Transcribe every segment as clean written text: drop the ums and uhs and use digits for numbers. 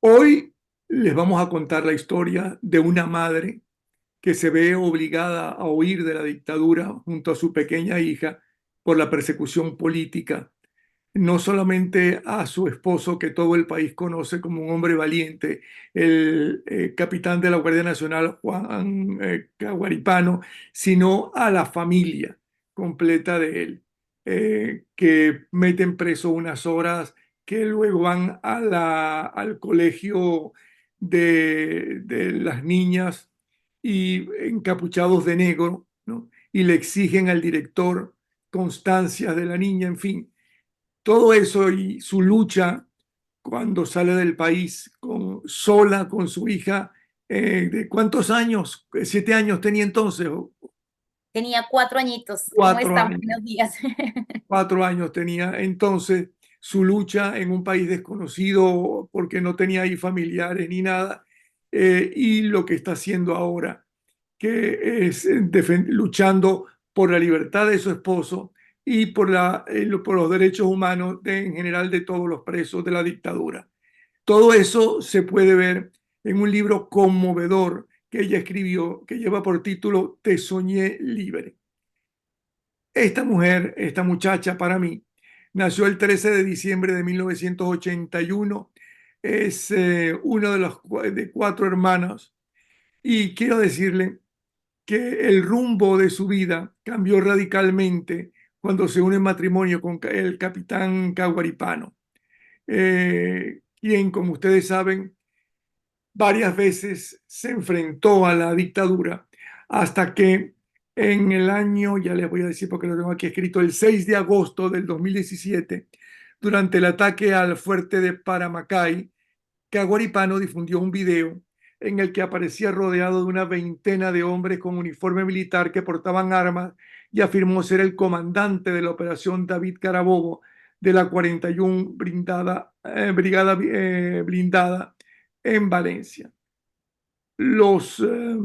Hoy les vamos a contar la historia de una madre que se ve obligada a huir de la dictadura junto a su pequeña hija por la persecución política, no solamente a su esposo, que todo el país conoce como un hombre valiente, el capitán de la Guardia Nacional, Juan Caguaripano, sino a la familia completa de él, que meten preso unas horas, que luego van a al colegio de las niñas y encapuchados de negro, ¿no? Y le exigen al director constancias de la niña, en fin, todo eso y su lucha cuando sale del país sola con su hija. ¿De cuántos años? 7 años tenía entonces, o Tenía 4 añitos. ¿Cómo cuatro están? años. Buenos días. 4 años tenía entonces. Su lucha en un país desconocido porque no tenía ahí familiares ni nada, y lo que está haciendo ahora, que es luchando por la libertad de su esposo y por los derechos humanos en general de todos los presos de la dictadura. Todo eso se puede ver en un libro conmovedor que ella escribió, que lleva por título Te soñé libre. Esta mujer, esta muchacha para mí, nació el 13 de diciembre de 1981. Es uno de los de 4 hermanos, y quiero decirle que el rumbo de su vida cambió radicalmente cuando se une en matrimonio con el capitán Caguaripano, quien, como ustedes saben, varias veces se enfrentó a la dictadura hasta que en el año, ya les voy a decir porque lo tengo aquí escrito, el 6 de agosto del 2017, durante el ataque al fuerte de Paramacay, Caguaripano difundió un video en el que aparecía rodeado de una veintena de hombres con uniforme militar que portaban armas, y afirmó ser el comandante de la operación David Carabobo de la 41 Brigada Blindada en Valencia. Los, eh,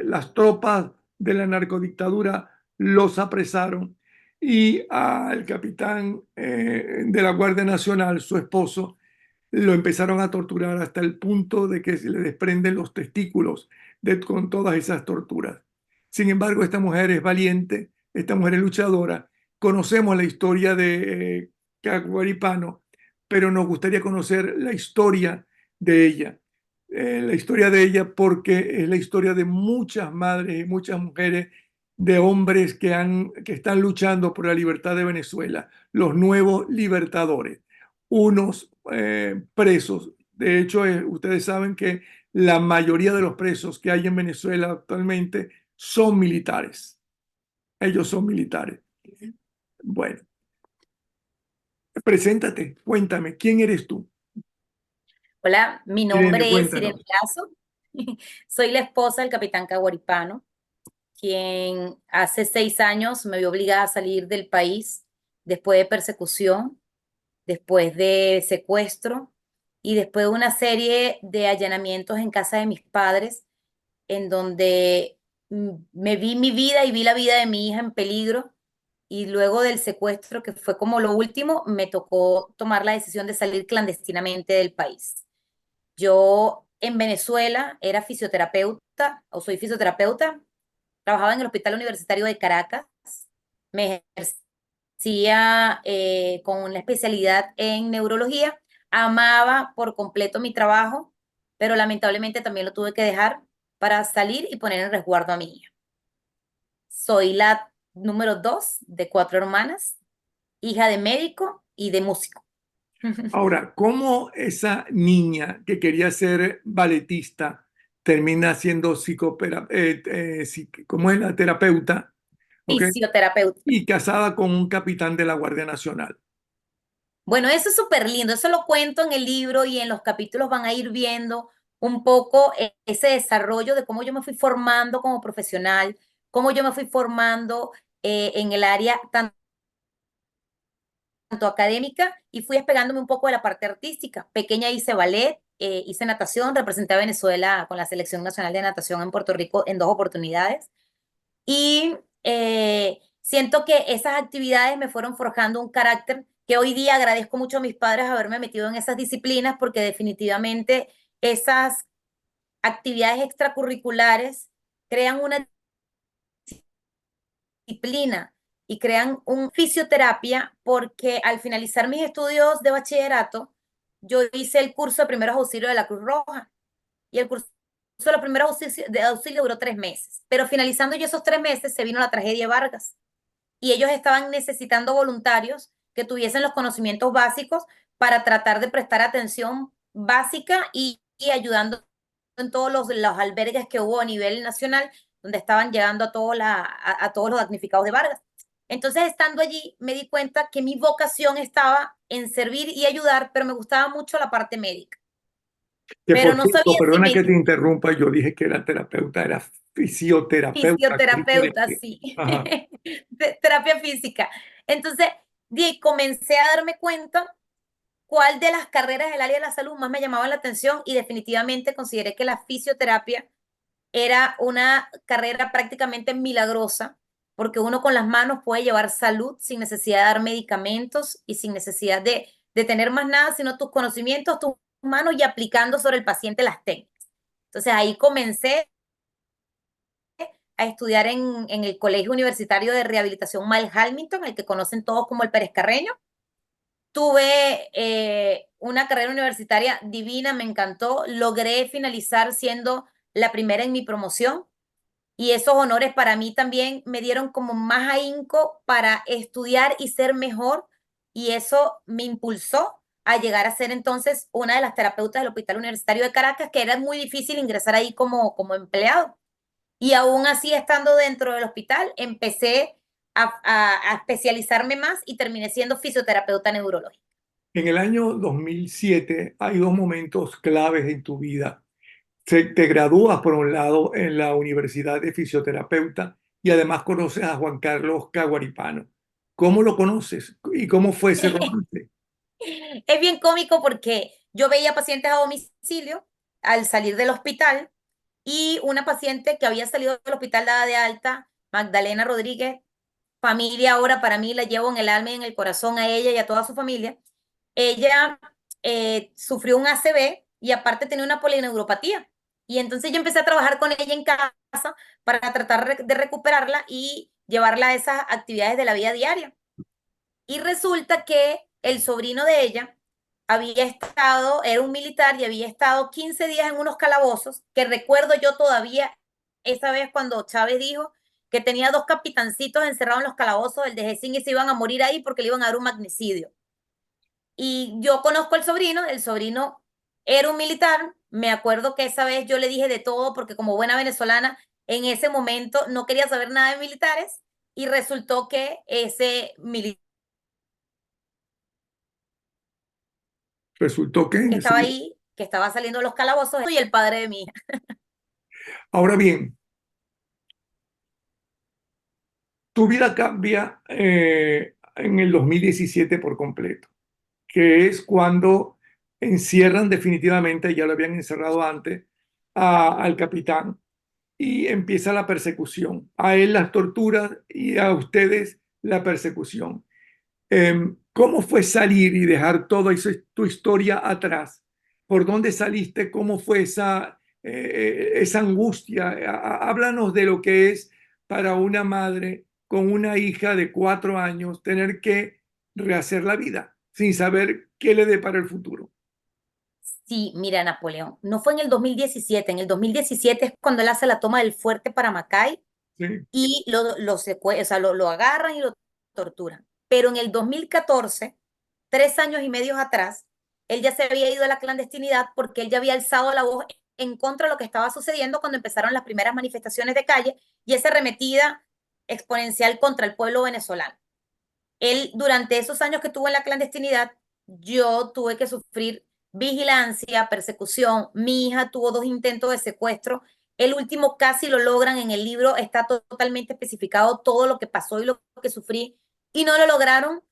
las tropas de la narcodictadura los apresaron, y al capitán de la Guardia Nacional, su esposo, lo empezaron a torturar hasta el punto de que se le desprenden los testículos con todas esas torturas. Sin embargo, esta mujer es valiente, esta mujer es luchadora. Conocemos la historia de Caguaripano, pero nos gustaría conocer la historia de ella. La historia de ella, porque es la historia de muchas madres y muchas mujeres, de hombres que están luchando por la libertad de Venezuela, los nuevos libertadores, unos presos. De hecho, ustedes saben que la mayoría de los presos que hay en Venezuela actualmente son militares. Ellos son militares. Bueno, preséntate, cuéntame, ¿quién eres tú? Hola, mi Irene, nombre es Irene cuéntanos. Lazo. Soy la esposa del capitán Caguaripano, quien hace 6 años me vio obligada a salir del país después de persecución, después de secuestro y después de una serie de allanamientos en casa de mis padres, en donde me vi mi vida y vi la vida de mi hija en peligro. Y luego del secuestro, que fue como lo último, me tocó tomar la decisión de salir clandestinamente del país. Yo en Venezuela era fisioterapeuta, o soy fisioterapeuta, trabajaba en el Hospital Universitario de Caracas, me ejercía con una especialidad en neurología, amaba por completo mi trabajo, pero lamentablemente también lo tuve que dejar para salir y poner en resguardo a mi hija. Soy la número 2 de 4 hermanas, hija de médico y de músico. Ahora, ¿cómo esa niña que quería ser balletista termina siendo ¿cómo es la terapeuta? ¿Ok? Fisioterapeuta. Y casada con un capitán de la Guardia Nacional. Bueno, eso es súper lindo, eso lo cuento en el libro y en los capítulos van a ir viendo un poco ese desarrollo de cómo yo me fui formando como profesional, cómo yo me fui formando en el área tanto académica y fui despegándome un poco de la parte artística. Pequeña hice ballet, hice natación, representé a Venezuela con la Selección Nacional de Natación en Puerto Rico en 2 oportunidades. Y siento que esas actividades me fueron forjando un carácter que hoy día agradezco mucho a mis padres haberme metido en esas disciplinas porque definitivamente esas actividades extracurriculares crean una disciplina y crean un fisioterapia porque al finalizar mis estudios de bachillerato, yo hice el curso de primeros auxilios de la Cruz Roja y el curso de los primeros auxilios duró 3 meses, pero finalizando yo esos 3 meses se vino la tragedia de Vargas y ellos estaban necesitando voluntarios que tuviesen los conocimientos básicos para tratar de prestar atención básica y ayudando en todos los albergues que hubo a nivel nacional, donde estaban llegando a todos los damnificados de Vargas. Entonces, estando allí, me di cuenta que mi vocación estaba en servir y ayudar, pero me gustaba mucho la parte médica. Que Pero por no cierto, sabía si perdona me que te interrumpa, yo dije que era terapeuta, era fisioterapeuta. Qué fisioterapeuta, diferente. sí, Ajá. terapia física. Entonces, comencé a darme cuenta cuál de las carreras del área de la salud más me llamaba la atención y definitivamente consideré que la fisioterapia era una carrera prácticamente milagrosa, porque uno con las manos puede llevar salud sin necesidad de dar medicamentos y sin necesidad de tener más nada, sino tus conocimientos, tus manos y aplicando sobre el paciente las técnicas. Entonces ahí comencé a estudiar en el Colegio Universitario de Rehabilitación Miles Hamilton, el que conocen todos como el Pérez Carreño. Tuve una carrera universitaria divina, me encantó. Logré finalizar siendo la primera en mi promoción y esos honores para mí también me dieron como más ahínco para estudiar y ser mejor y eso me impulsó a llegar a ser entonces una de las terapeutas del Hospital Universitario de Caracas, que era muy difícil ingresar ahí como empleado. Y aún así, estando dentro del hospital, empecé a especializarme más y terminé siendo fisioterapeuta neurológica. En el año 2007 hay dos momentos claves en tu vida. Te gradúas por un lado en la Universidad de Fisioterapeuta y además conoces a Juan Carlos Caguaripano. ¿Cómo lo conoces y cómo fue ese romance? Es bien cómico porque yo veía pacientes a domicilio al salir del hospital y una paciente que había salido del hospital dada de alta, Magdalena Rodríguez, familia ahora para mí, la llevo en el alma y en el corazón a ella y a toda su familia. Ella sufrió un ACV y aparte tenía una polineuropatía. Y entonces yo empecé a trabajar con ella en casa para tratar de recuperarla y llevarla a esas actividades de la vida diaria. Y resulta que el sobrino de ella había estado, era un militar y había estado 15 días en unos calabozos, que recuerdo yo todavía esa vez cuando Chávez dijo que tenía 2 capitancitos encerrados en los calabozos del DGCIN y se iban a morir ahí porque le iban a dar un magnicidio. Y yo conozco al sobrino, el sobrino era un militar, me acuerdo que esa vez yo le dije de todo porque como buena venezolana en ese momento no quería saber nada de militares y resultó que ese militar Resultó que que... estaba sí. ahí, que estaba saliendo de los calabozos, y el padre de mi hija. Ahora bien, tu vida cambia en el 2017 por completo, que es cuando encierran definitivamente, ya lo habían encerrado antes, al capitán y empieza la persecución. A él las torturas y a ustedes la persecución. ¿Cómo fue salir y dejar toda tu historia atrás? ¿Por dónde saliste? ¿Cómo fue esa angustia? Háblanos de lo que es para una madre con una hija de 4 años tener que rehacer la vida sin saber qué le depara el futuro. Sí, mira, Napoleón, no fue en el 2017, en el 2017 es cuando él hace la toma del fuerte para Macay ¿Sí? y o sea, lo agarran y lo torturan. Pero en el 2014, 3 años y medio atrás, él ya se había ido a la clandestinidad porque él ya había alzado la voz en contra de lo que estaba sucediendo cuando empezaron las primeras manifestaciones de calle y esa arremetida exponencial contra el pueblo venezolano. Él, durante esos años que estuvo en la clandestinidad, yo tuve que sufrir vigilancia, persecución. Mi hija tuvo 2 intentos de secuestro. El último casi lo logran. En el libro está totalmente especificado todo lo que pasó y lo que sufrí. Y no lo lograron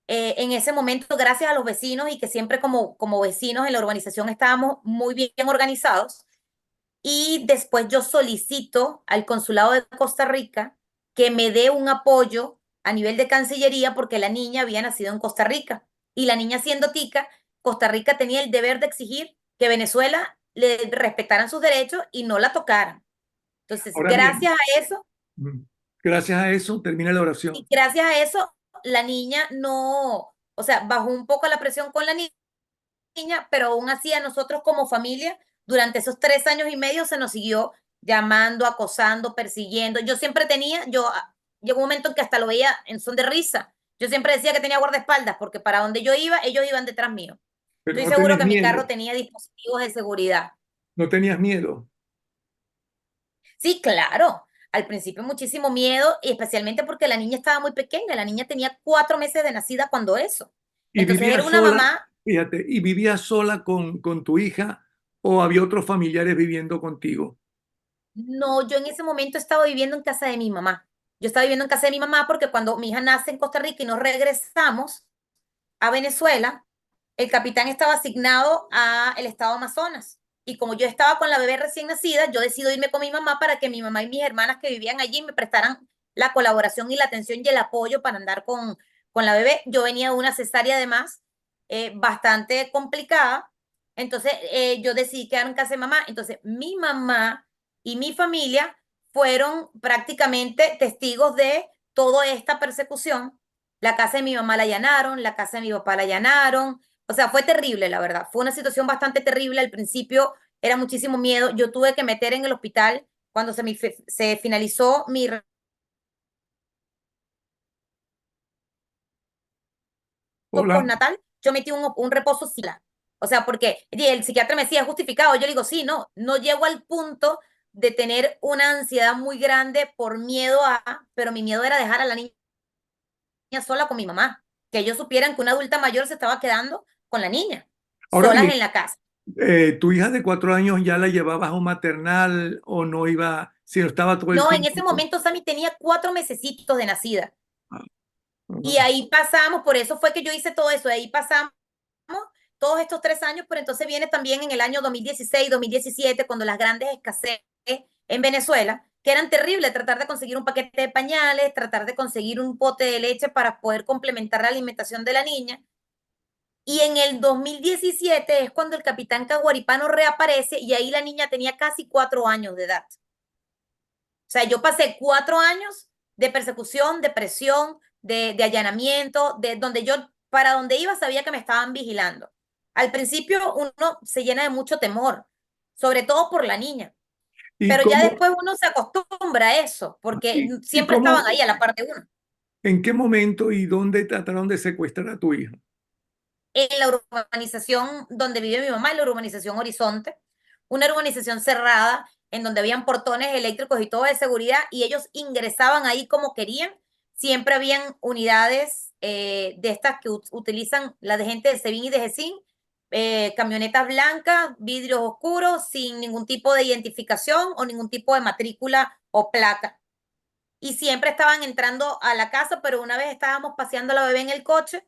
en ese momento gracias a los vecinos y que siempre como vecinos en la urbanización estábamos muy bien organizados. Y después yo solicito al Consulado de Costa Rica que me dé un apoyo a nivel de Cancillería porque la niña había nacido en Costa Rica. Y la niña siendo tica, Costa Rica tenía el deber de exigir que Venezuela le respetaran sus derechos y no la tocaran. Entonces, Ahora bien, gracias a eso, mm, gracias a eso termina la oración. y gracias a eso, la niña no, o sea, bajó un poco la presión con la niña, pero aún así a nosotros como familia, durante esos 3 años y medio se nos siguió llamando, acosando, persiguiendo. Yo siempre tenía, llegó un momento en que hasta lo veía en son de risa. Yo siempre decía que tenía guardaespaldas, porque para donde yo iba, ellos iban detrás mío. Pero Estoy no seguro tenías que mi carro miedo, tenía dispositivos de seguridad. no tenías miedo. Sí, claro. Al principio muchísimo miedo, y especialmente porque la niña estaba muy pequeña. La niña tenía 4 meses de nacida cuando eso. ¿Y Entonces era vivías una sola, mamá. fíjate, y vivías sola con tu hija o había otros familiares viviendo contigo? No, yo en ese momento estaba viviendo en casa de mi mamá. Yo estaba viviendo en casa de mi mamá porque cuando mi hija nace en Costa Rica y nos regresamos a Venezuela, el capitán estaba asignado a el estado Amazonas. Y como yo estaba con la bebé recién nacida, yo decido irme con mi mamá para que mi mamá y mis hermanas que vivían allí me prestaran la colaboración y la atención y el apoyo para andar con la bebé. Yo venía de una cesárea además bastante complicada. Entonces yo decidí quedar en casa de mamá. Entonces mi mamá y mi familia fueron prácticamente testigos de toda esta persecución. La casa de mi mamá la allanaron, la casa de mi papá la allanaron. O sea, fue terrible, la verdad. Fue una situación bastante terrible. Al principio era muchísimo miedo. Yo tuve que meter en el hospital cuando se finalizó mi Hola. postnatal. Yo metí un reposo sila. O sea, porque el psiquiatra me decía, ¿es justificado? Yo le digo, sí, no, no llego al punto de tener una ansiedad muy grande por miedo pero mi miedo era dejar a la niña sola con mi mamá, que ellos supieran que una adulta mayor se estaba quedando con la niña, Ahora solas bien, en la casa. ¿tu hija de 4 años ya la llevabas a un maternal o no iba, si no estaba todo el No, en tiempo? ese momento Sammy tenía 4 mesecitos de nacida. Ah, Y ah, ahí pasamos, por eso fue que yo hice todo eso, ahí pasamos todos estos 3 años, pero entonces viene también en el año 2016, 2017, cuando las grandes escasez en Venezuela, que eran terribles, tratar de conseguir un paquete de pañales, tratar de conseguir un pote de leche para poder complementar la alimentación de la niña. Y en el 2017 es cuando el capitán Caguaripano reaparece y ahí la niña tenía casi 4 años de edad. O sea, yo pasé 4 años de persecución, de presión, de allanamiento, de donde yo, para donde iba, sabía que me estaban vigilando. Al principio uno se llena de mucho temor, sobre todo por la niña, ¿Y pero ya cómo, después uno se acostumbra a eso, porque y siempre estaban cómo, ahí a la parte de uno. en qué momento y dónde trataron de secuestrar a tu hija? En la urbanización donde vive mi mamá, en la urbanización Horizonte, una urbanización cerrada en donde habían portones eléctricos y todo de seguridad y ellos ingresaban ahí como querían. Siempre habían unidades de estas que utilizan la de gente de SEBIN y de GESIN, camionetas blancas, vidrios oscuros, sin ningún tipo de identificación o ningún tipo de matrícula o placa. Y siempre estaban entrando a la casa, pero una vez estábamos paseando a la bebé en el coche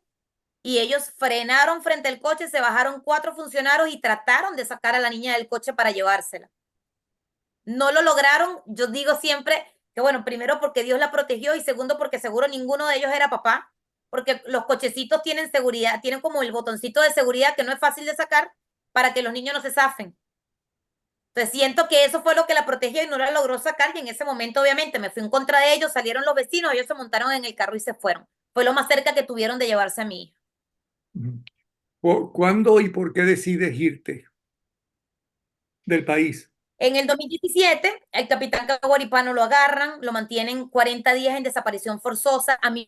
y ellos frenaron frente al coche, se bajaron 4 funcionarios y trataron de sacar a la niña del coche para llevársela. No lo lograron, yo digo siempre que bueno, primero porque Dios la protegió y segundo porque seguro ninguno de ellos era papá, porque los cochecitos tienen seguridad, tienen como el botoncito de seguridad que no es fácil de sacar para que los niños no se zafen. Entonces siento que eso fue lo que la protegió y no la logró sacar y en ese momento obviamente me fui en contra de ellos, salieron los vecinos, ellos se montaron en el carro y se fueron. Fue lo más cerca que tuvieron de llevarse a mi hija. Ujú. ¿Cuándo y por qué decides irte del país? En el 2017, el capitán Caguaripano lo agarran, lo mantienen 40 días en desaparición forzosa. A mí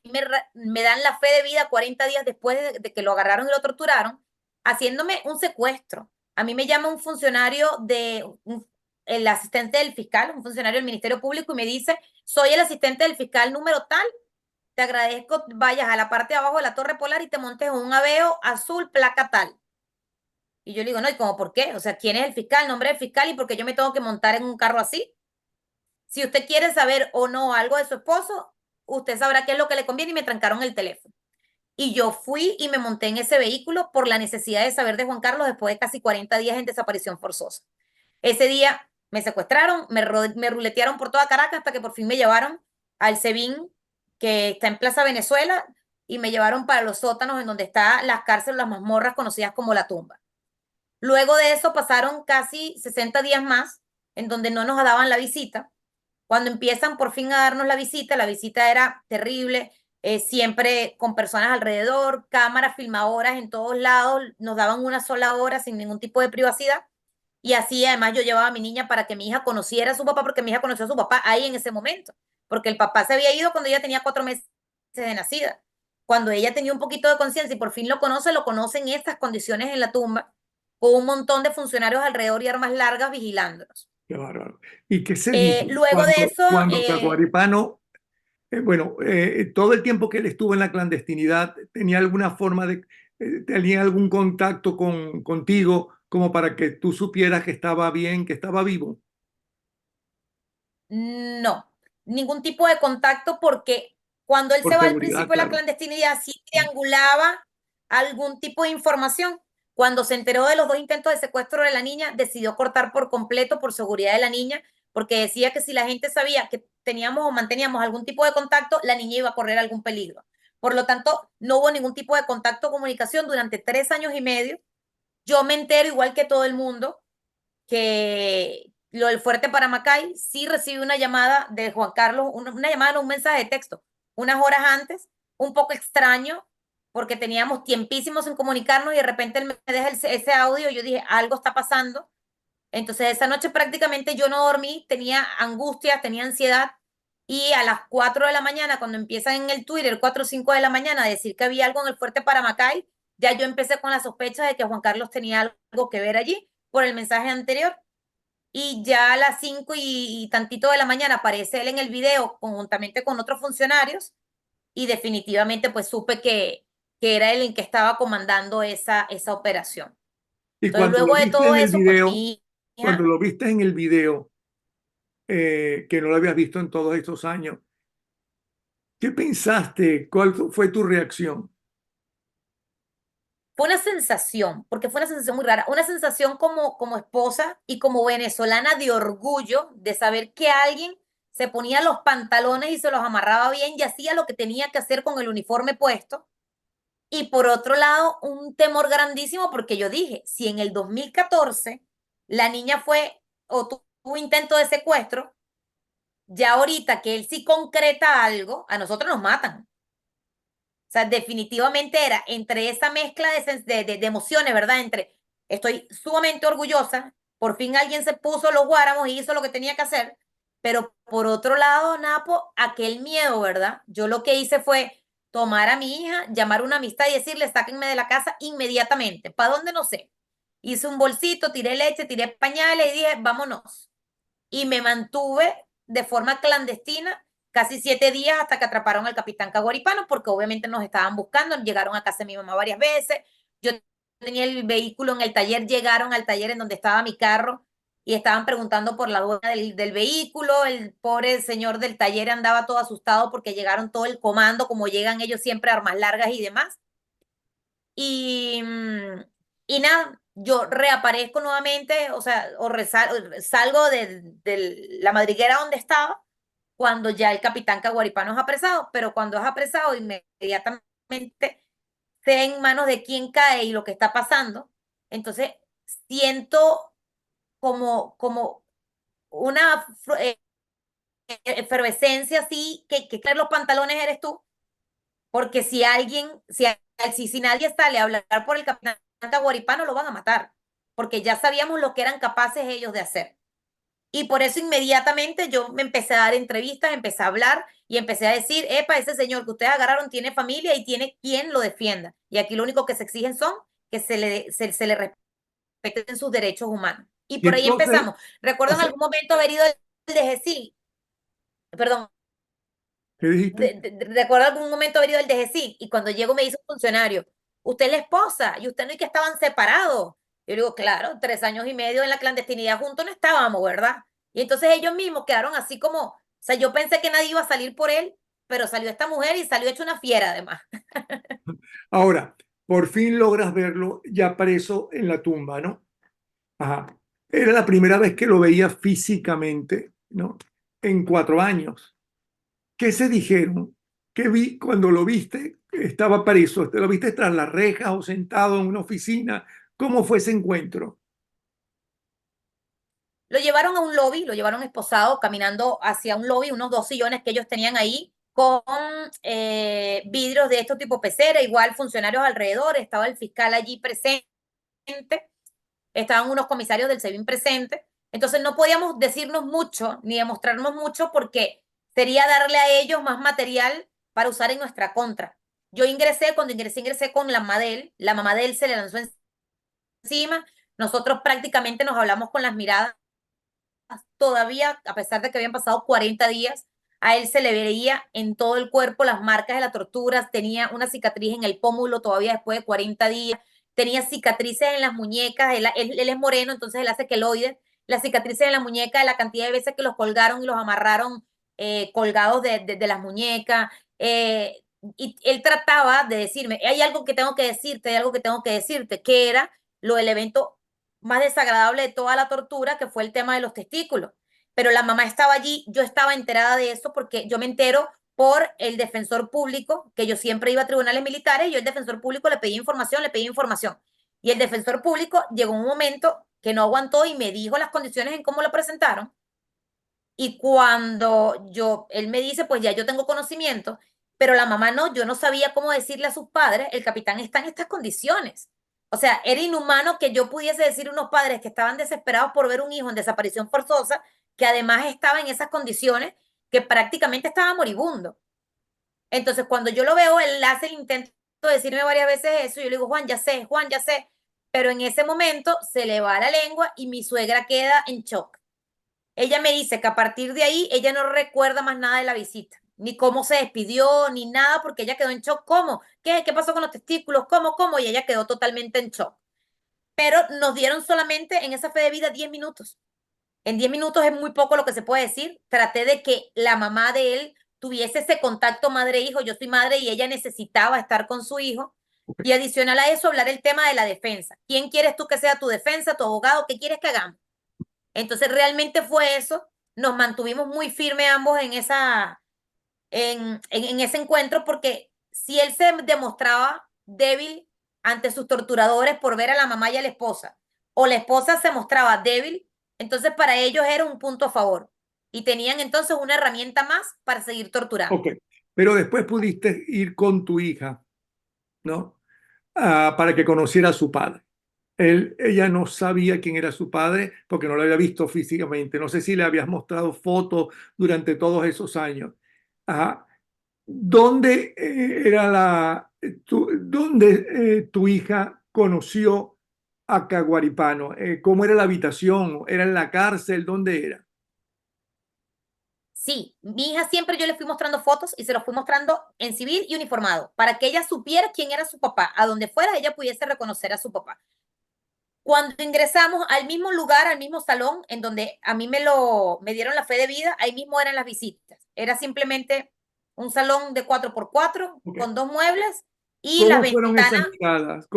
me dan la fe de vida 40 días después de que lo agarraron y lo torturaron, haciéndome un secuestro. A mí me llama un funcionario el asistente del fiscal, un funcionario del Ministerio Público, y me dice, soy el asistente del fiscal número tal, te agradezco, vayas a la parte de abajo de la Torre Polar y te montes en un Aveo azul, placa tal. Y yo le digo, no, ¿y cómo por qué? O sea, ¿quién es el fiscal? ¿Nombre del fiscal? ¿Y por qué yo me tengo que montar en un carro así? Si usted quiere saber o no algo de su esposo, usted sabrá qué es lo que le conviene y me trancaron el teléfono. Y yo fui y me monté en ese vehículo por la necesidad de saber de Juan Carlos después de casi 40 días en desaparición forzosa. Ese día me secuestraron, me ruletearon por toda Caracas hasta que por fin me llevaron al SEBIN, que está en Plaza Venezuela, y me llevaron para los sótanos en donde están las cárceles, las mazmorras conocidas como la tumba. Luego de eso pasaron casi 60 días más en donde no nos daban la visita. Cuando empiezan por fin a darnos la visita era terrible, siempre con personas alrededor, cámaras filmadoras en todos lados, nos daban una sola hora sin ningún tipo de privacidad. Y así además yo llevaba a mi niña para que mi hija conociera a su papá, porque mi hija conoció a su papá ahí en ese momento, porque el papá se había ido cuando ella tenía 4 meses de nacida. Cuando ella tenía un poquito de conciencia y por fin lo conoce en estas condiciones en la tumba, con un montón de funcionarios alrededor y armas largas vigilándonos. Qué bárbaro. ¿Y qué se dijo Luego de eso, cuando Caguaripano, bueno, todo el tiempo que él estuvo en la clandestinidad, tenía alguna forma de, tenía algún contacto contigo como para que tú supieras que estaba bien, que estaba vivo? no, ningún tipo de contacto, porque cuando él Por se va al seguridad, principio de la claro. clandestinidad, sí triangulaba algún tipo de información. Cuando se enteró de los 2 intentos de secuestro de la niña, decidió cortar por completo por seguridad de la niña, porque decía que si la gente sabía que teníamos o manteníamos algún tipo de contacto, la niña iba a correr algún peligro. Por lo tanto, no hubo ningún tipo de contacto o comunicación durante 3 años y medio. Yo me entero, igual que todo el mundo, que lo del Fuerte Paramacay, sí recibí una llamada de Juan Carlos, una llamada, no, un mensaje de texto, unas horas antes, un poco extraño, porque teníamos tiempísimos sin comunicarnos y de repente él me deja ese audio y yo dije, algo está pasando. Entonces esa noche prácticamente yo no dormí, tenía angustias, tenía ansiedad, y a las 4 de la mañana, cuando empiezan en el Twitter, 4 o 5 de la mañana, a decir que había algo en el Fuerte Paramacay, ya yo empecé con la sospecha de que Juan Carlos tenía algo que ver allí por el mensaje anterior. Y ya a las 5 y tantito de la mañana aparece él en el video conjuntamente con otros funcionarios, y definitivamente pues supe que era él el que estaba comandando esa operación. Y Entonces cuando lo luego de viste todo en el eso, pues video, mi cuando hija, lo viste en el video, que no lo habías visto en todos estos años, ¿qué pensaste? ¿Cuál fue tu reacción? fue una sensación, porque fue una sensación muy rara, una sensación como esposa y como venezolana de orgullo de saber que alguien se ponía los pantalones y se los amarraba bien y hacía lo que tenía que hacer con el uniforme puesto. Y por otro lado, un temor grandísimo, porque yo dije, si en el 2014 la niña fue o tuvo intento de secuestro, ya ahorita que él sí concreta algo, a nosotros nos matan. O sea, definitivamente era entre esa mezcla de emociones, ¿verdad? Entre estoy sumamente orgullosa, por fin alguien se puso los guáramos y hizo lo que tenía que hacer, pero por otro lado, Napo, aquel miedo, ¿verdad? Yo lo que hice fue tomar a mi hija, llamar a una amistad y decirle, sáquenme de la casa inmediatamente. ¿Para dónde? No sé. Hice un bolsito, tiré leche, tiré pañales y dije, vámonos. Y me mantuve de forma clandestina casi 7 días hasta que atraparon al capitán Caguaripano, porque obviamente nos estaban buscando, llegaron a casa de mi mamá varias veces, yo tenía el vehículo en el taller, llegaron al taller en donde estaba mi carro y estaban preguntando por la dueña del vehículo, el pobre señor del taller andaba todo asustado porque llegaron todo el comando, como llegan ellos siempre, armas largas y demás, y, y nada, yo reaparezco nuevamente, o sea, salgo de la madriguera donde estaba cuando ya el capitán Caguaripano es apresado, pero cuando es apresado inmediatamente sé en manos de quién cae y lo que está pasando. Entonces siento como una efervescencia así, que caer los pantalones eres tú, porque si alguien, si nadie sale a hablar por el capitán Caguaripano, lo van a matar, porque ya sabíamos lo que eran capaces ellos de hacer. Y por eso inmediatamente yo me empecé a dar entrevistas, empecé a hablar y empecé a decir, epa, ese señor que ustedes agarraron tiene familia y tiene quien lo defienda. Y aquí lo único que se exigen son que se le respeten sus derechos humanos. Y Y por ahí entonces, empezamos. Recuerdo o en sea, algún momento haber ido el DGCIN, perdón, ¿qué dijiste? recuerdo algún momento haber ido al DGCIN y cuando llego me dice un funcionario, usted es la esposa y usted no es que estaban separados. Yo digo, claro, 3 años y medio en la clandestinidad juntos no estábamos, ¿verdad? Y entonces ellos mismos quedaron así como, o sea, yo pensé que nadie iba a salir por él, pero salió esta mujer y salió hecha una fiera además. Ahora, por fin logras verlo ya preso en la tumba, ¿no? Ajá. Era la primera vez que lo veía físicamente, ¿no? En 4 años. ¿Qué se dijeron? ¿Qué vi cuando lo viste? Estaba preso. ¿Te lo viste tras las rejas o sentado en una oficina? ¿Cómo fue ese encuentro? Lo llevaron a un lobby, lo llevaron esposado caminando hacia un lobby, unos dos sillones que ellos tenían ahí con vidrios de estos tipo pecera, igual funcionarios alrededor, estaba el fiscal allí presente, estaban unos comisarios del SEBIN presentes, entonces no podíamos decirnos mucho ni demostrarnos mucho porque sería darle a ellos más material para usar en nuestra contra. Yo ingresé, cuando ingresé con la mamá de él se le lanzó encima, nosotros prácticamente nos hablamos con las miradas todavía, a pesar de que habían pasado 40 días, a él se le veía en todo el cuerpo las marcas de la tortura, tenía una cicatriz en el pómulo todavía después de 40 días, tenía cicatrices en las muñecas, él es moreno, entonces él hace queloides, las cicatrices en la muñeca de la cantidad de veces que los colgaron y los amarraron colgados de las muñecas. Y él trataba de decirme, hay algo que tengo que decirte, hay algo que tengo que decirte, que era lo del evento más desagradable de toda la tortura, que fue el tema de los testículos. Pero la mamá estaba allí, yo estaba enterada de eso porque yo me entero por el defensor público, que yo siempre iba a tribunales militares, y yo el defensor público le pedí información, le pedí información. Y el defensor público llegó un momento que no aguantó y me dijo las condiciones en cómo lo presentaron. Y cuando él me dice, pues ya yo tengo conocimiento, pero la mamá no, yo no sabía cómo decirle a sus padres, el capitán está en estas condiciones. O sea, era inhumano que yo pudiese decir a unos padres que estaban desesperados por ver un hijo en desaparición forzosa, que además estaba en esas condiciones, que prácticamente estaba moribundo. Entonces, cuando yo lo veo, él hace el intento de decirme varias veces eso, y yo le digo, Juan, ya sé, pero en ese momento se le va la lengua y mi suegra queda en shock. Ella me dice que a partir de ahí ella no recuerda más nada de la visita, ni cómo se despidió, ni nada, porque ella quedó en shock. ¿Cómo? ¿Qué pasó con los testículos? ¿Cómo? Y ella quedó totalmente en shock. Pero nos dieron solamente en esa fe de vida 10 minutos. En 10 minutos es muy poco lo que se puede decir. Traté de que la mamá de él tuviese ese contacto madre-hijo. Yo soy madre y ella necesitaba estar con su hijo. Y adicional a eso, hablar el tema de la defensa. ¿Quién quieres tú que sea tu defensa, tu abogado? ¿Qué quieres que hagamos? Entonces realmente fue eso, nos mantuvimos muy firmes ambos en ese encuentro porque si él se demostraba débil ante sus torturadores por ver a la mamá y a la esposa, o la esposa se mostraba débil, entonces para ellos era un punto a favor y tenían entonces una herramienta más para seguir torturando. Ok, pero después pudiste ir con tu hija, ¿no? Para que conociera a su padre. Ella no sabía quién era su padre porque no lo había visto físicamente. No sé si le habías mostrado fotos durante todos esos años. Ajá. ¿Dónde dónde tu hija conoció a Caguaripano? ¿Cómo era la habitación? ¿Era en la cárcel? ¿Dónde era? Sí, mi hija siempre yo le fui mostrando fotos y se los fui mostrando en civil y uniformado para que ella supiera quién era su papá, a donde fuera ella pudiese reconocer a su papá. Cuando ingresamos al mismo lugar, al mismo salón, en donde a mí me dieron la fe de vida, ahí mismo eran las visitas. Era simplemente un salón de 4x4 Ok. con dos muebles y las ¿Cómo fueron esas ventanas. miradas?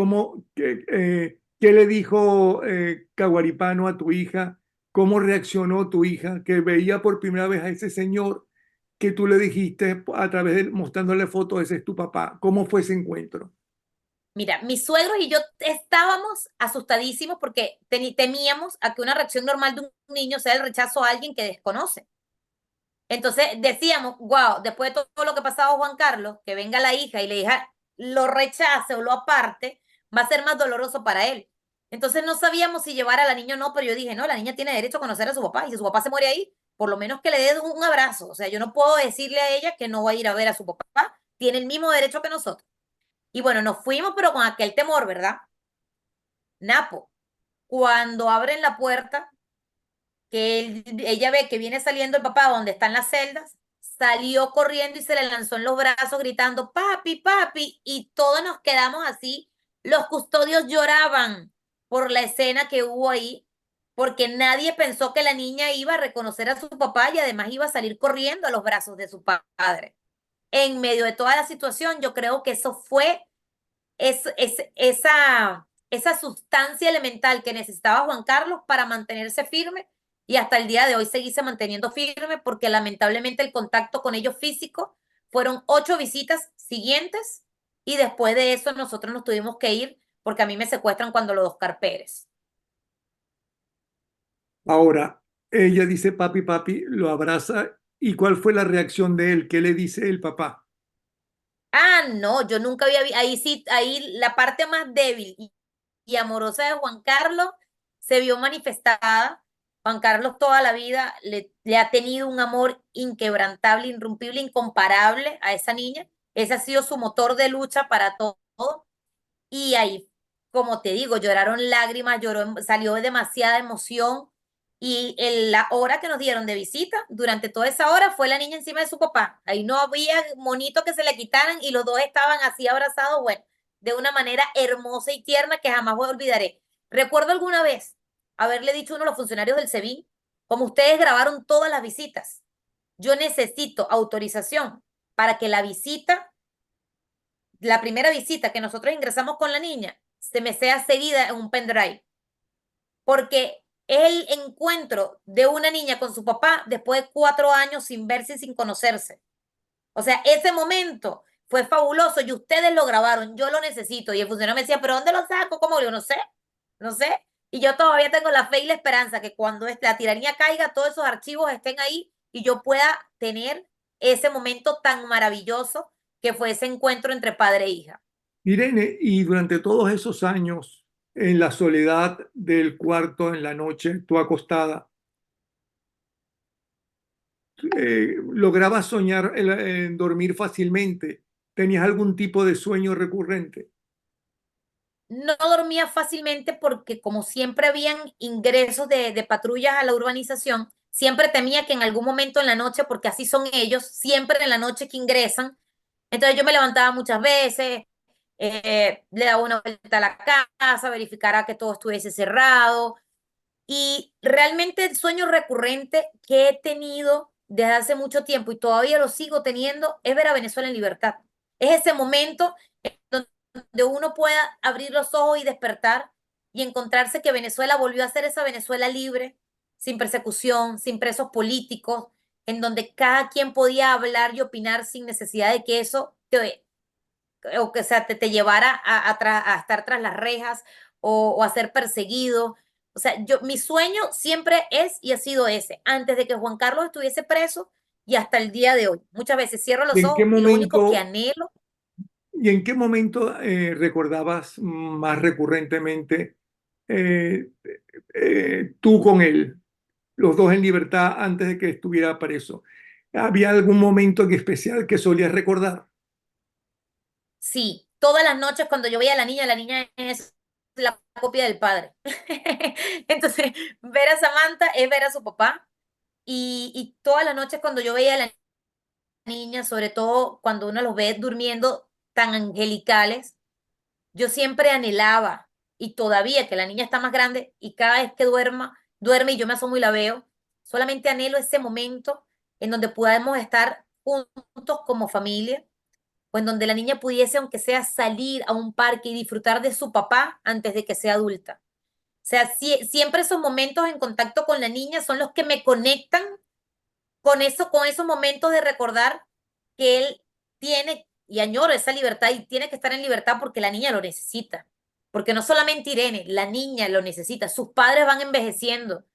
¿Qué le dijo Caguaripano a tu hija? ¿Cómo reaccionó tu hija que veía por primera vez a ese señor que tú le dijiste a través de mostrándole fotos, ese es tu papá? ¿Cómo fue ese encuentro? Mira, mis suegros y yo estábamos asustadísimos porque temíamos a que una reacción normal de un niño sea el rechazo a alguien que desconoce. Entonces decíamos, wow, después de todo lo que pasaba Juan Carlos, que venga la hija y le diga, lo rechace o lo aparte, va a ser más doloroso para él. Entonces no sabíamos si llevar a la niña o no, pero yo dije, no, la niña tiene derecho a conocer a su papá y si su papá se muere ahí, por lo menos que le dé un abrazo. O sea, yo no puedo decirle a ella que no va a ir a ver a su papá, tiene el mismo derecho que nosotros. Y bueno, nos fuimos, pero con aquel temor, ¿verdad? Napo, cuando abren la puerta, ella ve que viene saliendo el papá donde están las celdas, salió corriendo y se le lanzó en los brazos gritando, papi, papi, y todos nos quedamos así. Los custodios lloraban por la escena que hubo ahí, porque nadie pensó que la niña iba a reconocer a su papá y además iba a salir corriendo a los brazos de su padre. En medio de toda la situación, yo creo que eso fue esa sustancia elemental que necesitaba Juan Carlos para mantenerse firme y hasta el día de hoy seguirse manteniendo firme porque lamentablemente el contacto con ellos físico fueron 8 visitas siguientes y después de eso nosotros nos tuvimos que ir porque a mí me secuestran cuando lo de Oscar Pérez. Ahora, ella dice papi, papi, lo abraza. ¿Y cuál fue la reacción de él? ¿Qué le dice el papá? Ah, no, yo nunca había visto, ahí sí, ahí la parte más débil y amorosa de Juan Carlos se vio manifestada. Juan Carlos toda la vida le ha tenido un amor inquebrantable, irrompible, incomparable a esa niña. Ese ha sido su motor de lucha para todo. Y ahí, como te digo, lloraron lágrimas, lloró, salió demasiada emoción. Y la hora que nos dieron de visita, durante toda esa hora, fue la niña encima de su papá. Ahí no había monito que se le quitaran y los dos estaban así abrazados, bueno, de una manera hermosa y tierna que jamás olvidaré. Recuerdo alguna vez haberle dicho a uno de los funcionarios del SEBIN, como ustedes grabaron todas las visitas, yo necesito autorización para que la visita, la primera visita que nosotros ingresamos con la niña, se me sea seguida en un pendrive, porque es el encuentro de una niña con su papá después de 4 años sin verse y sin conocerse. O sea, ese momento fue fabuloso y ustedes lo grabaron, yo lo necesito. Y el funcionario me decía, ¿pero dónde lo saco? ¿Cómo? Yo no sé, no sé. Y yo todavía tengo la fe y la esperanza que cuando la tiranía caiga, todos esos archivos estén ahí y yo pueda tener ese momento tan maravilloso que fue ese encuentro entre padre e hija. Irene, y durante todos esos años, en la soledad del cuarto en la noche, tú acostada, ¿lograbas soñar, dormir fácilmente? ¿Tenías algún tipo de sueño recurrente? No dormía fácilmente porque como siempre habían ingresos de patrullas a la urbanización, siempre temía que en algún momento en la noche, porque así son ellos, siempre en la noche que ingresan, entonces yo me levantaba muchas veces, le daba una vuelta a la casa, verificara que todo estuviese cerrado y realmente el sueño recurrente que he tenido desde hace mucho tiempo y todavía lo sigo teniendo es ver a Venezuela en libertad. Es ese momento donde uno pueda abrir los ojos y despertar y encontrarse que Venezuela volvió a ser esa Venezuela libre, sin persecución, sin presos políticos, en donde cada quien podía hablar y opinar sin necesidad de que eso o que sea, te llevara a estar tras las rejas o a ser perseguido. O sea, mi sueño siempre es y ha sido ese, antes de que Juan Carlos estuviese preso y hasta el día de hoy. Muchas veces cierro ¿Y los en qué ojos y lo único que momento, anhelo. y en qué momento recordabas más recurrentemente eh, tú con él, los dos en libertad antes de que estuviera preso? ¿Había algún momento en especial que solías recordar? Sí, todas las noches cuando yo veía a la niña es la copia del padre. Entonces, ver a Samantha es ver a su papá. Y todas las noches cuando yo veía a la niña, sobre todo cuando uno los ve durmiendo tan angelicales, yo siempre anhelaba, y todavía que la niña está más grande, y cada vez que duerme y yo me asomo y la veo, solamente anhelo ese momento en donde podamos estar juntos como familia o en donde la niña pudiese, aunque sea, salir a un parque y disfrutar de su papá antes de que sea adulta. O sea, siempre esos momentos en contacto con la niña son los que me conectan con eso, con esos momentos de recordar que él tiene y añoro esa libertad y tiene que estar en libertad porque la niña lo necesita. Porque no solamente Irene, la niña lo necesita. Sus padres van envejeciendo.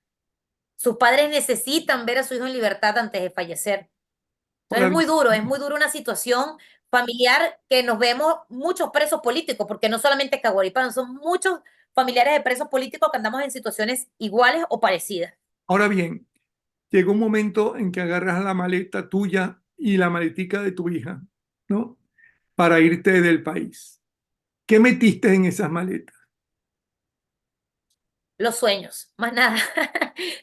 Sus padres necesitan ver a su hijo en libertad antes de fallecer. Entonces Ahora, es muy duro una situación familiar que nos vemos muchos presos políticos, porque no solamente Caguaripán, son muchos familiares de presos políticos que andamos en situaciones iguales o parecidas. ahora bien, llegó un momento en que agarras la maleta tuya y la maletica de tu hija, ¿no? Para irte del país. ¿Qué metiste en esas maletas? Los sueños, más nada.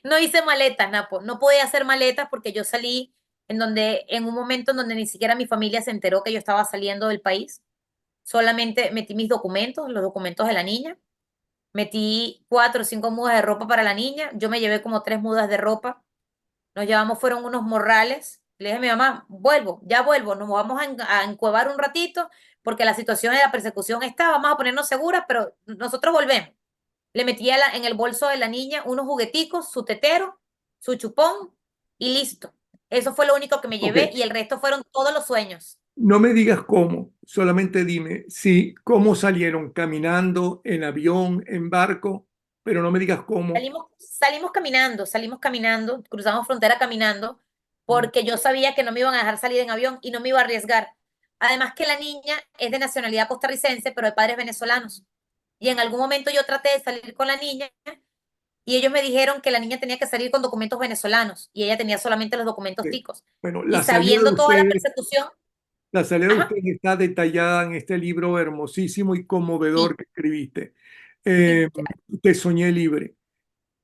No hice maletas, Napo. No podía hacer maletas porque yo salí en un momento en donde ni siquiera mi familia se enteró que yo estaba saliendo del país. Solamente metí mis documentos, los documentos de la niña. Metí 4 o 5 mudas de ropa para la niña. Yo me llevé como 3 mudas de ropa. Nos llevamos, fueron unos morrales. Le dije a mi mamá, vuelvo, ya vuelvo, nos vamos a encuevar un ratito porque la situación de la persecución está, vamos a ponernos seguras, pero nosotros volvemos. Le metía en el bolso de la niña unos jugueticos, su tetero, su chupón y listo. Eso fue lo único que me Ok, llevé y el resto fueron todos los sueños. no me digas cómo, solamente dime si cómo salieron, caminando, en avión, en barco, pero no me digas cómo. Salimos caminando, cruzamos frontera caminando, Mm, porque yo sabía que no me iban a dejar salir en avión y no me iba a arriesgar. Además que la niña es de nacionalidad costarricense, pero de padres venezolanos. Y en algún momento yo traté de salir con la niña y ellos me dijeron que la niña tenía que salir con documentos venezolanos y ella tenía solamente los documentos ok. ticos. Bueno, Y sabiendo toda la persecución, la salida de ajá, ustedes está detallada en este libro hermosísimo y conmovedor sí, que escribiste. sí, Eh, Te soñé libre.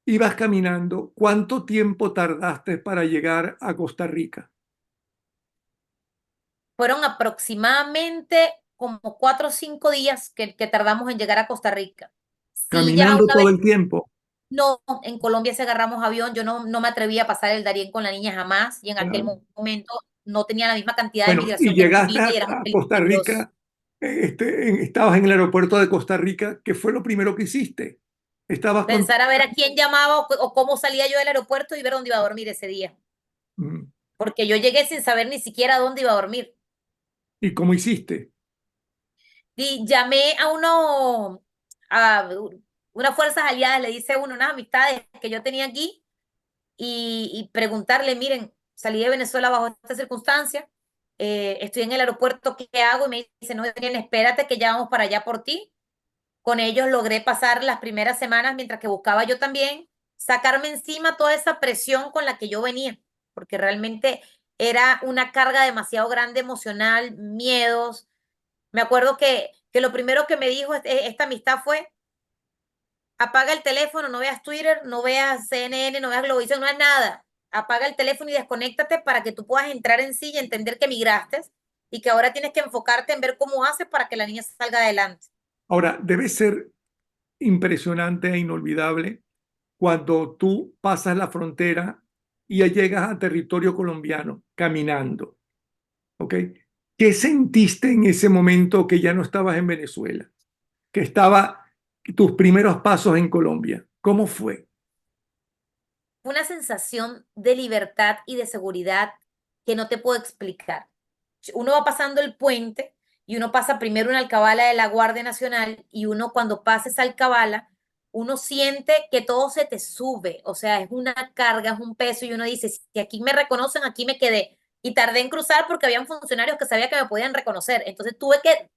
Ibas caminando. ¿Cuánto tiempo tardaste para llegar a Costa Rica? fueron aproximadamente como 4 o 5 días que tardamos en llegar a Costa Rica. Sí, ya Caminando una todo vez, el tiempo. no, en Colombia se agarramos avión, yo no me atrevía a pasar el Darién con la niña jamás y en aquel Ah, momento no tenía la misma cantidad de bueno, y migración que tiene llegaste ahorita y era muy a Costa peligroso. Rica, estabas en el aeropuerto de Costa Rica. ¿Qué fue lo primero que hiciste? Estabas con... Pensar a ver a quién llamaba o cómo salía yo del aeropuerto y ver dónde iba a dormir ese día, Mm, porque yo llegué sin saber ni siquiera dónde iba a dormir. ¿y cómo hiciste? Y llamé a unas fuerzas aliadas, le dice uno, unas amistades que yo tenía aquí y preguntarle, miren, salí de Venezuela bajo esta circunstancia, estoy en el aeropuerto, ¿qué hago? Y me dice, no, bien, espérate que ya vamos para allá por ti. Con ellos logré pasar las primeras semanas mientras que buscaba yo también sacarme encima toda esa presión con la que yo venía, porque realmente era una carga demasiado grande emocional, miedos. Me acuerdo que lo primero que me dijo esta amistad fue, apaga el teléfono, no veas Twitter, no veas CNN, no veas Globovisión, no veas nada. Apaga el teléfono y desconéctate para que tú puedas entrar en sí y entender que migraste y que ahora tienes que enfocarte en ver cómo haces para que la niña salga adelante. Ahora, debe ser impresionante e inolvidable cuando tú pasas la frontera y ya llegas a territorio colombiano caminando, ¿ok? ¿Qué sentiste en ese momento que ya no estabas en Venezuela? Que estaba tus primeros pasos en Colombia. ¿Cómo fue? Una sensación de libertad y de seguridad que no te puedo explicar. Uno va pasando el puente y uno pasa primero una alcabala de la Guardia Nacional y uno cuando pasa esa alcabala, uno siente que todo se te sube, o sea, es una carga, es un peso y uno dice, si aquí me reconocen, aquí me quedé. Y tardé en cruzar porque habían funcionarios que sabía que me podían reconocer. Entonces tuve que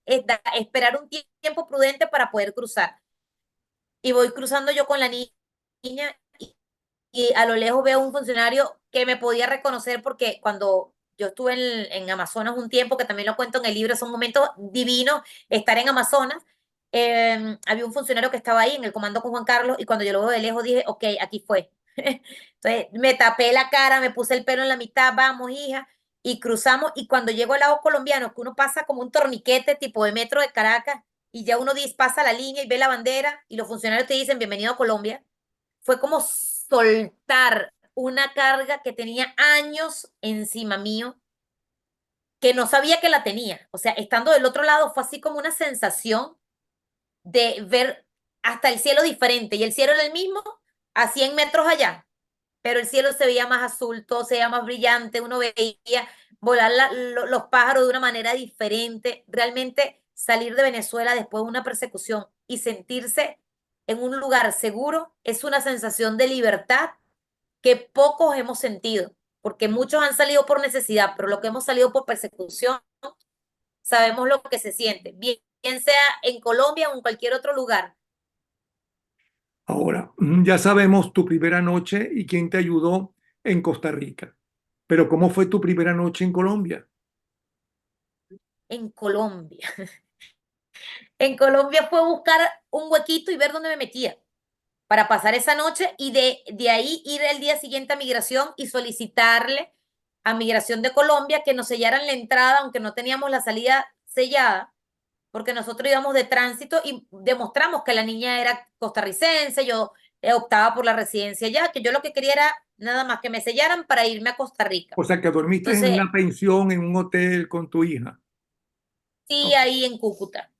esperar un tiempo prudente para poder cruzar. Y voy cruzando yo con la niña y a lo lejos veo un funcionario que me podía reconocer porque cuando yo estuve en Amazonas un tiempo, que también lo cuento en el libro, son momentos divinos estar en Amazonas, había un funcionario que estaba ahí en el comando con Juan Carlos y cuando yo lo veo de lejos dije, ok, aquí fue. Entonces me tapé la cara, me puse el pelo en la mitad, vamos hija, y cruzamos y cuando llego al lado colombiano, que uno pasa como un torniquete tipo de metro de Caracas y ya uno dice, pasa la línea y ve la bandera y los funcionarios te dicen, bienvenido a Colombia, fue como soltar una carga que tenía años encima mío, que no sabía que la tenía. O sea, estando del otro lado fue así como una sensación de ver hasta el cielo diferente y el cielo era el mismo a 100 metros allá, pero el cielo se veía más azul, todo se veía más brillante, uno veía volar los pájaros de una manera diferente. Realmente salir de Venezuela después de una persecución y sentirse en un lugar seguro es una sensación de libertad que pocos hemos sentido, porque muchos han salido por necesidad, pero los que hemos salido por persecución sabemos lo que se siente, bien sea en Colombia o en cualquier otro lugar. Ahora, ya sabemos tu primera noche y quién te ayudó en Costa Rica. Pero ¿cómo fue tu primera noche en Colombia? En Colombia. En Colombia fue buscar un huequito y ver dónde me metía para pasar esa noche y de ahí ir el día siguiente a migración y solicitarle a migración de Colombia que nos sellaran la entrada, aunque no teníamos la salida sellada, porque nosotros íbamos de tránsito y demostramos que la niña era costarricense, yo optaba por la residencia ya, que yo lo que quería era nada más que me sellaran para irme a Costa Rica. O sea, que dormiste en Entonces, una pensión, en un hotel con tu hija. sí, Ok. ahí en Cúcuta.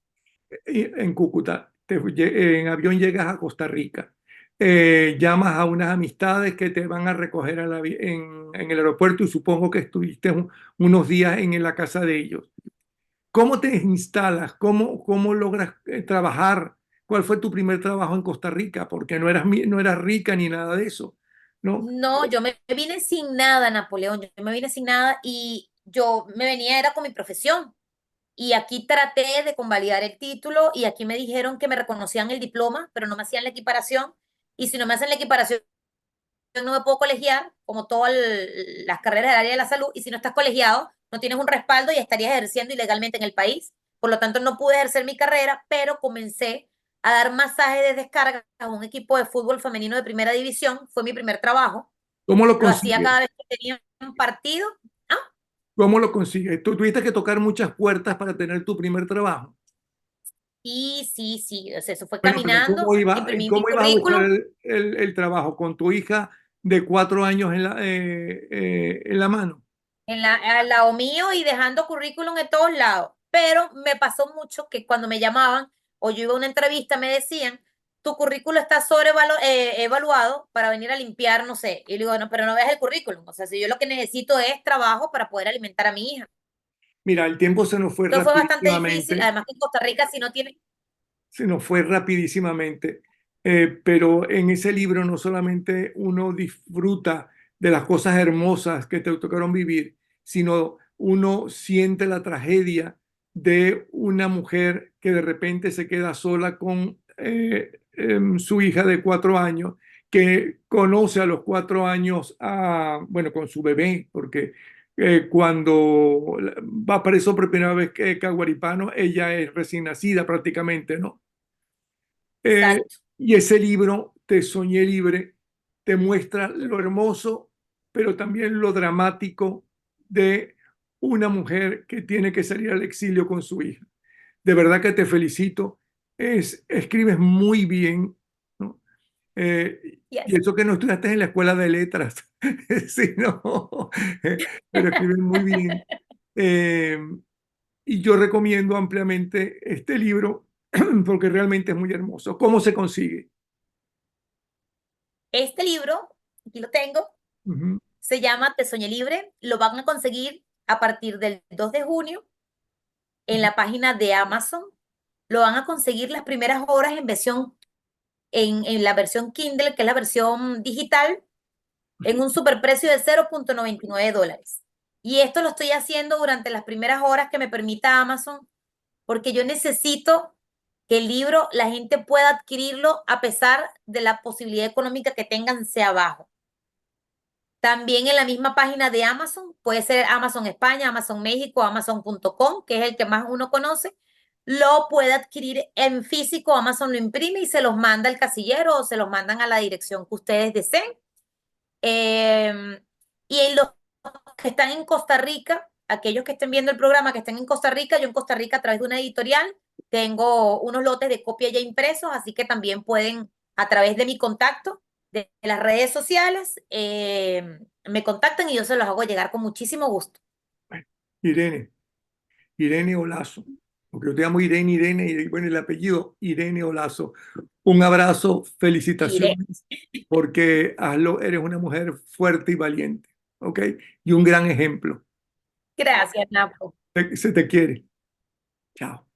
En Cúcuta, en avión llegas a Costa Rica. llamas a unas amistades que te van a recoger en el aeropuerto y supongo que estuviste unos días en la casa de ellos. ¿Cómo te instalas? ¿Cómo logras trabajar? ¿Cuál fue tu primer trabajo en Costa Rica? Porque no eras rica ni nada de eso, ¿no? No, yo me vine sin nada, Napoleón, yo me vine sin nada y yo me venía, era con mi profesión. Y aquí traté de convalidar el título y aquí me dijeron que me reconocían el diploma, pero no me hacían la equiparación. Y si no me hacen la equiparación, yo no me puedo colegiar, como todas las carreras del área de la salud. Y si no estás colegiado, no tienes un respaldo y estarías ejerciendo ilegalmente en el país. Por lo tanto, no pude ejercer mi carrera, pero comencé a dar masaje de descarga a un equipo de fútbol femenino de primera división. Fue mi primer trabajo. ¿Cómo lo Lo hacía consigues? cada vez que tenía un partido. Ah, ¿Cómo lo consigues? Tú tuviste que tocar muchas puertas para tener tu primer trabajo. sí, sí, sí. O sea, eso fue Bueno, pero caminando, imprimí mi cómo ibas a buscar currículum el trabajo con tu hija de 4 años en la mano? al lado mío y dejando currículum en todos lados. Pero me pasó mucho que cuando me llamaban o yo iba a una entrevista me decían, tu currículum está evaluado para venir a limpiar, no sé. Y le digo, no, pero no veas el currículum. O sea, si yo lo que necesito es trabajo para poder alimentar a mi hija. Mira, el tiempo se nos fue Esto fue bastante difícil. rapidísimamente. Además que en Costa Rica, si no tiene, Se nos fue rapidísimamente, pero en ese libro no solamente uno disfruta de las cosas hermosas que te tocaron vivir, sino uno siente la tragedia de una mujer que de repente se queda sola con su hija de 4 años, que conoce a los 4 años bueno, con su bebé, porque cuando va preso por primera vez que Caguaripano, ella es recién nacida prácticamente, ¿no? Eh, exacto. y ese libro, Te Soñé Libre, te muestra lo hermoso, pero también lo dramático de una mujer que tiene que salir al exilio con su hija. De verdad que te felicito. Escribes muy bien, ¿no? Y Yes. eso que no estudiaste en la escuela de letras, sino, pero escribes muy bien. Eh, y yo recomiendo ampliamente este libro porque realmente es muy hermoso. ¿Cómo se consigue? Este libro, aquí lo tengo, Ujú. se llama Te Soñé Libre. Lo van a conseguir a partir del 2 de junio en la página de Amazon. Lo van a conseguir las primeras horas en la versión Kindle, que es la versión digital, en un superprecio de $0.99. Y esto lo estoy haciendo durante las primeras horas que me permita Amazon, porque yo necesito que el libro la gente pueda adquirirlo a pesar de la posibilidad económica que tengan sea bajo. También en la misma página de Amazon, puede ser Amazon España, Amazon México, Amazon.com, que es el que más uno conoce, lo puede adquirir en físico, Amazon lo imprime y se los manda al casillero o se los mandan a la dirección que ustedes deseen. Eh, y en los que están en Costa Rica, aquellos que estén viendo el programa que estén en Costa Rica, yo en Costa Rica a través de una editorial tengo unos lotes de copia ya impresos, así que también pueden a través de mi contacto de las redes sociales me contactan y yo se los hago llegar con muchísimo gusto. Bueno, Irene, Irene Olazo, porque yo te llamo Irene, y bueno, el apellido Irene Olazo. Un abrazo, Iré. felicitaciones, porque eres una mujer fuerte y valiente, ¿ok? Y un gran ejemplo. Gracias, Napo. Se te quiere. Chao.